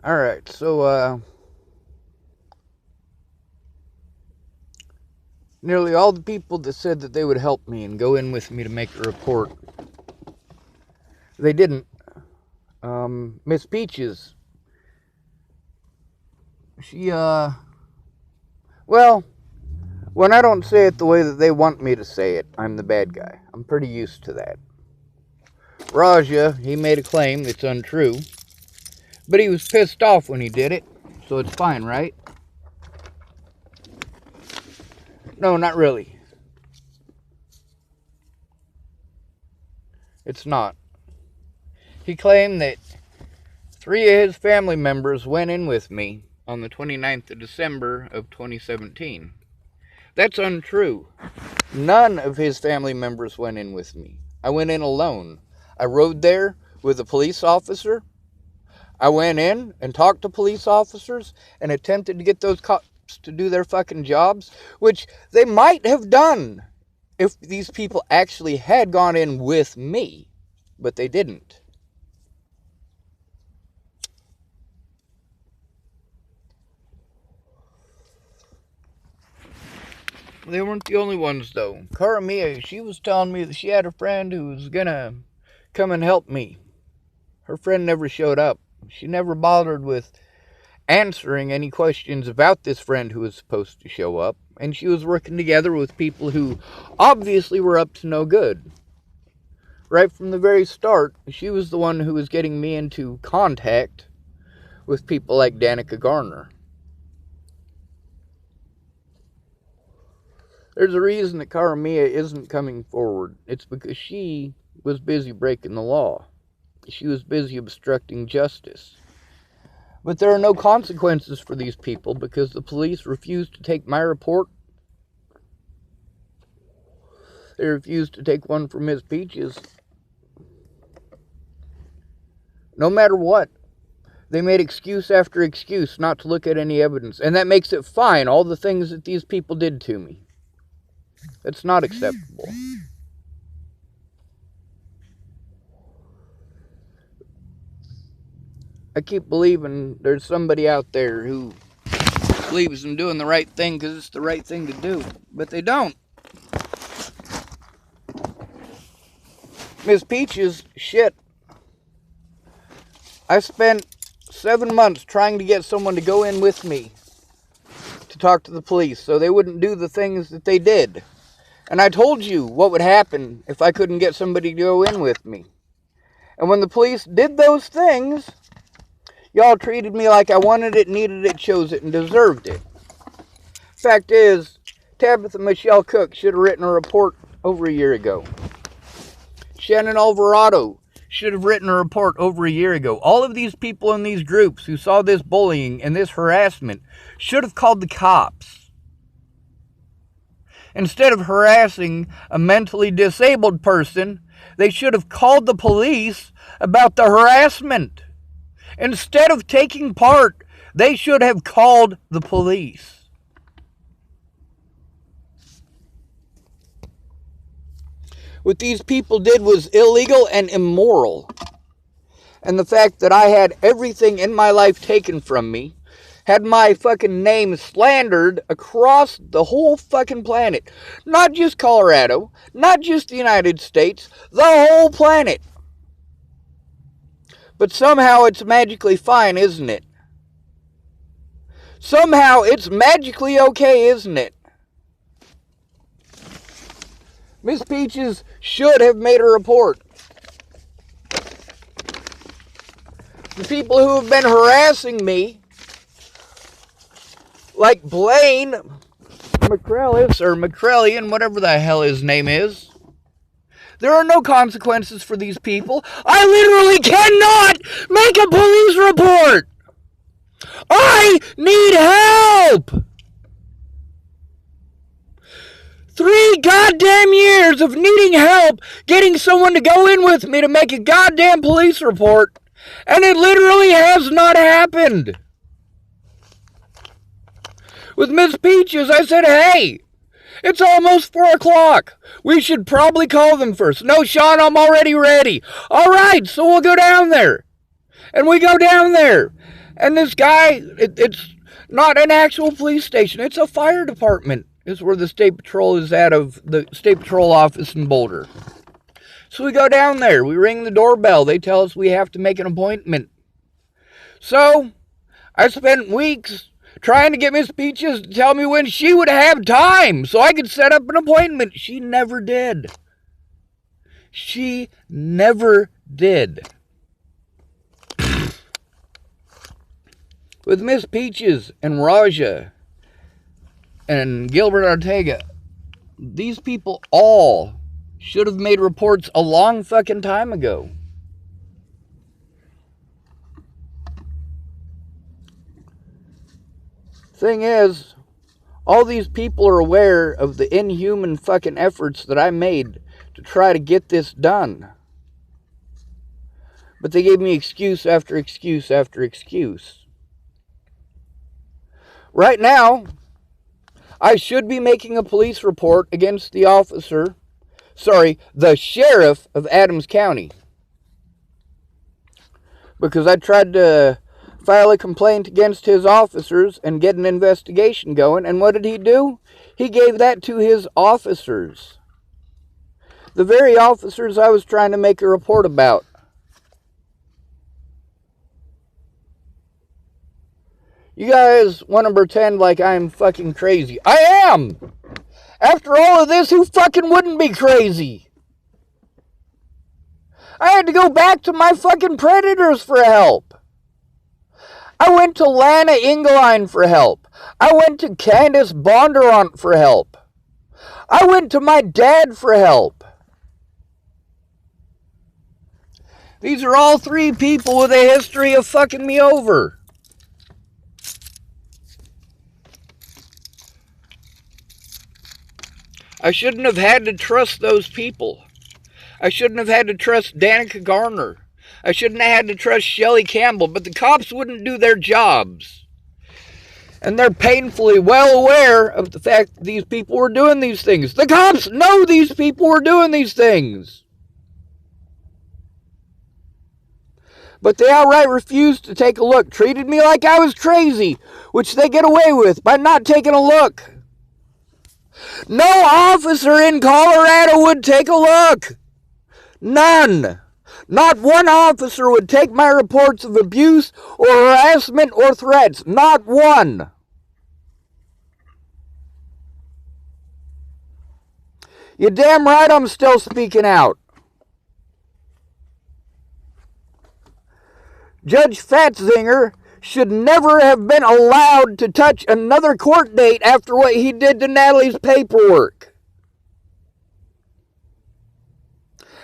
Alright, so, nearly all the people that said that they would help me and go in with me to make a report, they didn't. Miss Peaches, she, well, when I don't say it the way that they want me to say it, I'm the bad guy. I'm pretty used to that. Raja, he made a claim that's untrue, but he was pissed off when he did it, so it's fine, right? No, not really. It's not. He claimed that 3 of his family members went in with me on the 29th of December of 2017. That's untrue. None of his family members went in with me. I went in alone. I rode there with a police officer. I went in and talked to police officers and attempted to get those cops to do their fucking jobs, which they might have done if these people actually had gone in with me, but they didn't. They weren't the only ones, though. Karamia, she was telling me that she had a friend who was gonna come and help me. Her friend never showed up. She never bothered with answering any questions about this friend who was supposed to show up. And she was working together with people who obviously were up to no good. Right from the very start, she was the one who was getting me into contact with people like Danica Garner. There's a reason that Karamia isn't coming forward. It's because she was busy breaking the law. She was busy obstructing justice. But there are no consequences for these people because the police refused to take my report. They refused to take one from Ms. Peaches. No matter what. They made excuse after excuse not to look at any evidence. And that makes it fine, all the things that these people did to me. That's not acceptable. I keep believing there's somebody out there who believes I'm doing the right thing because it's the right thing to do. But they don't. Miss Peaches, shit. I spent 7 months trying to get someone to go in with me to talk to the police so they wouldn't do the things that they did. And I told you what would happen if I couldn't get somebody to go in with me. And when the police did those things, y'all treated me like I wanted it, needed it, chose it, and deserved it. Fact is, Tabitha Michelle Cook should have written a report over a year ago. Shannon Alvarado should have written a report over a year ago. All of these people in these groups who saw this bullying and this harassment should have called the cops. Instead of harassing a mentally disabled person, they should have called the police about the harassment. Instead of taking part, they should have called the police. What these people did was illegal and immoral. And the fact that I had everything in my life taken from me, had my fucking name slandered across the whole fucking planet. Not just Colorado, not just the United States, the whole planet. But somehow it's magically fine, isn't it? Somehow it's magically okay, isn't it? Miss Peaches should have made a report. The people who have been harassing me, like Blaine McCrellis or McCrellian, whatever the hell his name is. There are no consequences for these people. I literally cannot make a police report. I need help. 3 goddamn years of needing help, getting someone to go in with me to make a goddamn police report, and it literally has not happened. With Miss Peaches, I said, hey, it's almost 4 o'clock. We should probably call them first. No, Sean, I'm already ready. All right, so we'll go down there. And we go down there. And this guy, it's not an actual police station. It's a fire department. It's where the State Patrol is out of, the State Patrol office in Boulder. So we go down there. We ring the doorbell. They tell us we have to make an appointment. So I spent weeks trying to get Miss Peaches to tell me when she would have time so I could set up an appointment. She never did. She never did. With Miss Peaches and Raja and Gilbert Ortega, these people all should have made reports a long fucking time ago. Thing is, all these people are aware of the inhuman fucking efforts that I made to try to get this done. But they gave me excuse after excuse after excuse. Right now, I should be making a police report against the sheriff of Adams County. Because I tried to file a complaint against his officers and get an investigation going. And what did he do? He gave that to his officers. The very officers I was trying to make a report about. You guys want to pretend like I'm fucking crazy. I am! After all of this, who fucking wouldn't be crazy? I had to go back to my fucking predators for help. I went to Lana Ingeline for help. I went to Candace Bondurant for help. I went to my dad for help. These are all three people with a history of fucking me over. I shouldn't have had to trust those people. I shouldn't have had to trust Danica Garner. I shouldn't have had to trust Shelley Campbell, but the cops wouldn't do their jobs. And they're painfully well aware of the fact that these people were doing these things. The cops know these people were doing these things. But they outright refused to take a look, treated me like I was crazy, which they get away with by not taking a look. No officer in Colorado would take a look. None. Not one officer would take my reports of abuse or harassment or threats. Not one. You're damn right I'm still speaking out. Judge Fatzinger should never have been allowed to touch another court date after what he did to Natalie's paperwork.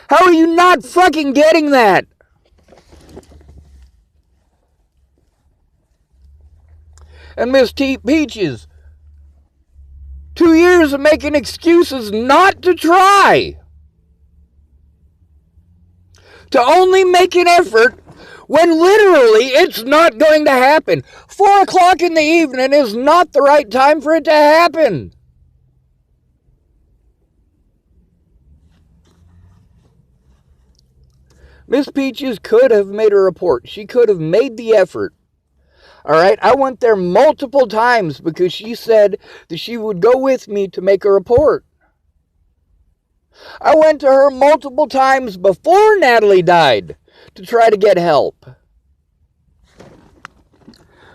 How are you not fucking getting that? And Miss Peaches, 2 years of making excuses not to try. To only make an effort when literally it's not going to happen. 4 o'clock in the evening is not the right time for it to happen. Miss Peaches could have made a report. She could have made the effort. All right, I went there multiple times because she said that she would go with me to make a report. I went to her multiple times before Natalie died to try to get help.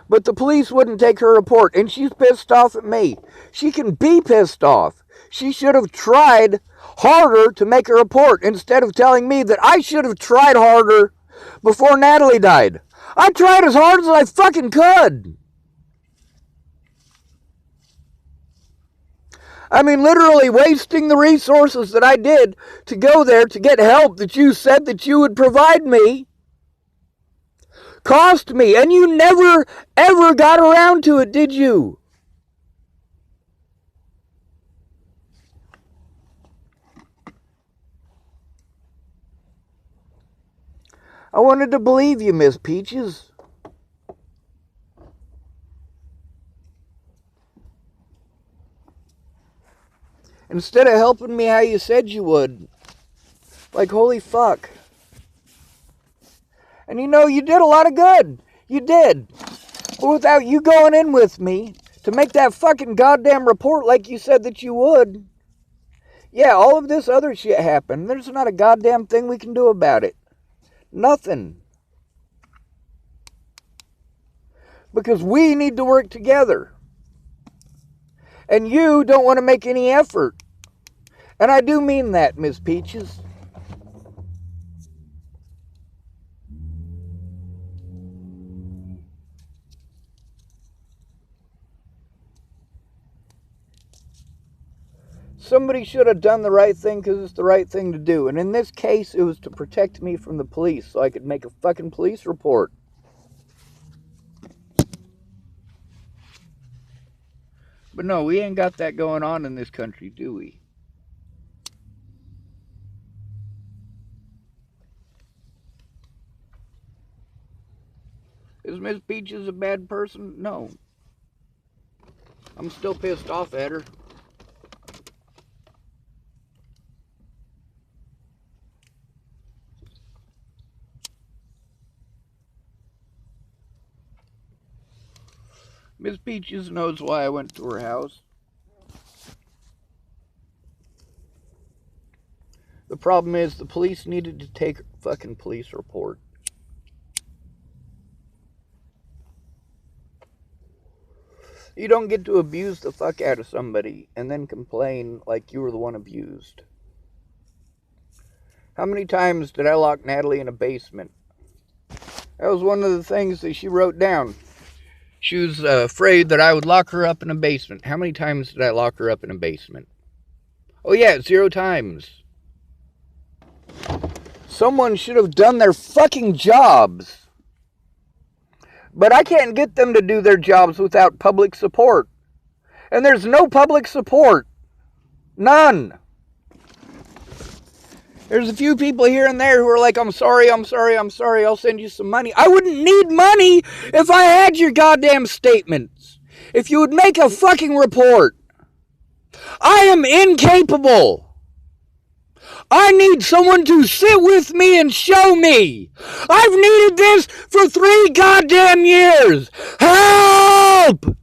But the police wouldn't take her report, and she's pissed off at me. She can be pissed off. She should have tried harder to make a report instead of telling me that I should have tried harder before Natalie died. I tried as hard as I fucking could. I mean, literally wasting the resources that I did to go there to get help that you said that you would provide me cost me, and you never, ever got around to it, did you? I wanted to believe you, Miss Peaches. Instead of helping me how you said you would. Like, holy fuck. And you know, you did a lot of good. You did. But without you going in with me to make that fucking goddamn report like you said that you would, yeah, all of this other shit happened. There's not a goddamn thing we can do about it. Nothing. Because we need to work together. And you don't want to make any effort. And I do mean that, Miss Peaches. Somebody should have done the right thing because it's the right thing to do. And in this case, it was to protect me from the police so I could make a fucking police report. But no, we ain't got that going on in this country, do we? Is Miss Peaches a bad person? No. I'm still pissed off at her. Miss Peaches knows why I went to her house. The problem is the police needed to take a fucking police report. You don't get to abuse the fuck out of somebody and then complain like you were the one abused. How many times did I lock Natalie in a basement? That was one of the things that she wrote down. She was afraid that I would lock her up in a basement. How many times did I lock her up in a basement? Oh yeah, 0 times. Someone should have done their fucking jobs. But I can't get them to do their jobs without public support. And there's no public support. None. There's a few people here and there who are like, I'm sorry, I'll send you some money. I wouldn't need money if I had your goddamn statements. If you would make a fucking report. I am incapable. I need someone to sit with me and show me. I've needed this for 3 goddamn years. Help!